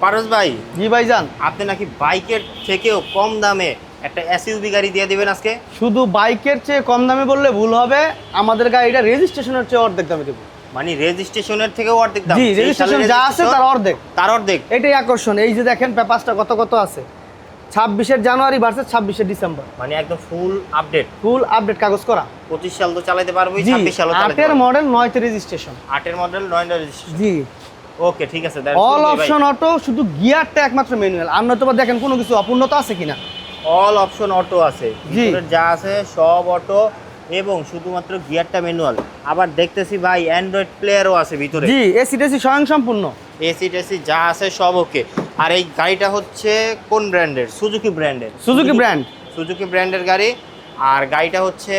পারভেজ ভাই। জি ভাইজান, আপনি নাকি বাইকের থেকেও কম দামে একটা এসইউভি গাড়ি দিয়ে দিবেন আজকে? শুধু বাইকের চেয়ে কম দামে বললে ভুল হবে, আমাদের গাড়িটা রেজিস্ট্রেশনের চেয়ে অর্ধেক দামে দেবো। মানে রেজিস্ট্রেশনের থেকেও অর্ধেক দাম? জি, রেজিস্ট্রেশন যা আছে তার অর্ধেক। তার অর্ধেক? এটাই আকর্ষণ। এই যে দেখেন পেপারসটা কত আছে, 26 জানুয়ারি ভার্সেস 26 ডিসেম্বর, মানে একদম ফুল আপডেট কাগজ করা। 25 সাল তো চালাতে পারবোই, জি, 26 সালও চালাতে 8 পারবো। Model 9 registration. 8 model 9 registration. জি, ওকে ঠিক আছে। অল অপশন অটো, শুধু গিয়ারটা একমাত্র ম্যানুয়াল। আর নয়তো দেখেন কোনো কিছু অপূর্ণতা আছে কিনা। অল অপশন অটো আছে, ভিতরে যা আছে সব অটো এবং শুধুমাত্র গিয়ারটা ম্যানুয়াল। আবার দেখতেছি ভাই অ্যান্ড্রয়েড প্লেয়ারও আছে ভিতরে। জি, এসি টেসি স্বয়ংসম্পূর্ণ, এসি টেসি যা আছে সব ওকে। আর এই গাড়িটা হচ্ছে কোন ব্র্যান্ডের? সুজুকি ব্র্যান্ডের। সুজুকি ব্র্যান্ডের গাড়ি। আর গাড়িটা হচ্ছে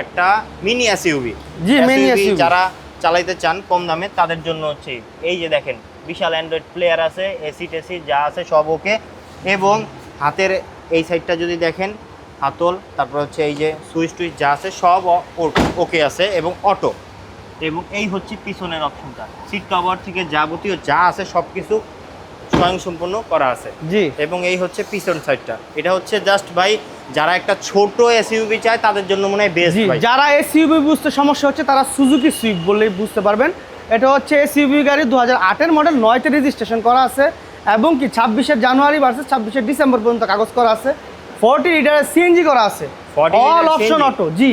একটা মিনি এসইউভি। জি, মিনি এসইউভি। যারা চালাইতে চান কম দামে তাদের জন্য হচ্ছে এই যে দেখেন বিশাল অ্যান্ড্রয়েড প্লেয়ার আছে, এসি টেসি যা আছে সব ওকে। এবং হাতের এই সাইডটা যদি দেখেন, হাতল, তারপর হচ্ছে এই যে সুইচ টুইচ যা আছে সব ওকে আছে এবং অটো। এবং এই হচ্ছে পিছনের অপশনটা, সিট কভার থেকে যাবতীয় যা আছে সব কিছু স্বয়ংসম্পূর্ণ করা আছে। জি, এবং এই হচ্ছে পিছন সাইডটা। এটা হচ্ছে জাস্ট ভাই যারা একটা ছোট এসইউভি চায় তাদের জন্য মনে হয় বেস্ট ভাই। যারা এসইউভি বুঝতে সমস্যা হচ্ছে তারা সুজুকি সুইফট বললেই বুঝতে পারবেন। এটা হচ্ছে এসইউভি গাড়ি, 2008 মডেল, 9 রেজিস্ট্রেশন করা আছে এবং কি 26 জানুয়ারি ভার্সেস 26 ডিসেম্বর পর্যন্ত কাগজ করা আছে। 40 লিটারের সিএনজি করা আছে, অল অপশন অটো। জি,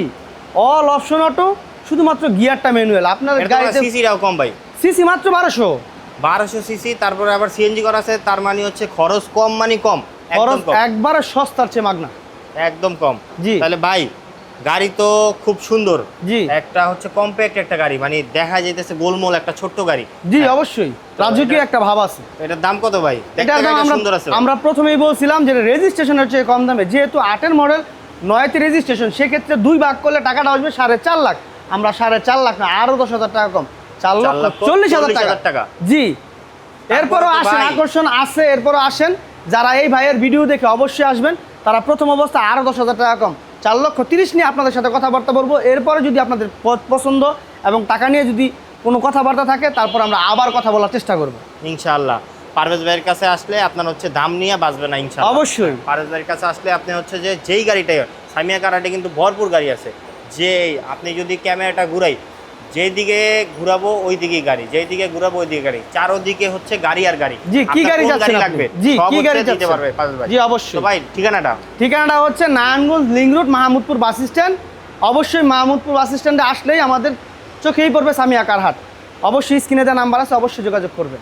অল অপশন অটো, শুধুমাত্র গিয়ারটা ম্যানুয়াল। আপনার গাড়িতে সিসিটাও কম ভাই, সিসি মাত্র 1200 সিসি। তারপরে আবার সিএনজি করা আছে, তার মানে হচ্ছে খরচ কম, মানে কম, খরচ একবারে সস্তার চেয়ে মাগনা, একদম কম। জি, তাহলে ভাই গাড়ি তো খুব সুন্দর। জি, একটা হচ্ছে কম্প্যাক্ট একটা গাড়ি, মানে দেখা যাইতেছে গোলমোল একটা ছোট্ট গাড়ি। জি অবশ্যই রাজকীয় একটা ভাব আছে। এটার দাম কত ভাই? এটার দাম আমরা প্রথমেই বলছিলাম যে রেজিস্ট্রেশনের চেয়ে কম দামে, যেহেতু 8 মডেল 9 রেজিস্ট্রেশন, সেক্ষেত্রে 2 ভাগ করলে টাকাটা আসবে 4.5 লাখ। আমরা 4.5 লাখ না, আরো 10,000 টাকা কম, 4,40,000 টাকা। জি, এরপরও আসেন, আকর্ষণ আছে, এরপরও আসেন। যারা এই ভাইয়ের ভিডিও দেখে অবশ্যই আসবেন, তারা প্রথম অবস্থায় আরো 10,000 টাকা কম, 4,30,000 নিয়ে আপনাদের সাথে কথাবার্তা বলবো। এরপরে যদি আপনাদের পছন্দ এবং টাকা নিয়ে যদি কোনো কথাবার্তা থাকে, তারপর আমরা আবার কথা বলার চেষ্টা করবো ইনশাআল্লাহ। পারভেজ ভাইয়ের কাছে আসলে আপনার হচ্ছে দাম নিয়ে বাঁচবে না ইনশাআল্লাহ। অবশ্যই পারভেজ ভাইয়ের কাছে আসলে আপনি হচ্ছে যে যেই গাড়িটাই, সামিয়া কারাটে কিন্তু ভরপুর গাড়ি আছে। যে আপনি যদি ক্যামেরাটা ঘুরাই, যেদিকে ঘুরাবো ওই দিকেই গাড়ি, যেদিকে ঘুরাবো ওই দিকে গাড়ি, চারোদিকে হচ্ছে গাড়ি আর গাড়ি। জি, কি গাড়ি লাগবে? জি, সব কি গাড়ি দিতে পারবে পারভেজ ভাই। জি অবশ্যই। তো ভাই ঠিকানাটা হচ্ছে Narayanganj link road, Mahmudpur bus stand. অবশ্যই মাহমুদপুর বাস স্ট্যান্ডে আসলেই আমাদের চোখেই পড়বে সামিয়া কার হাট। অবশ্যই স্ক্রিনে দেওয়া নাম্বার আছে, অবশ্যই যোগাযোগ করবেন।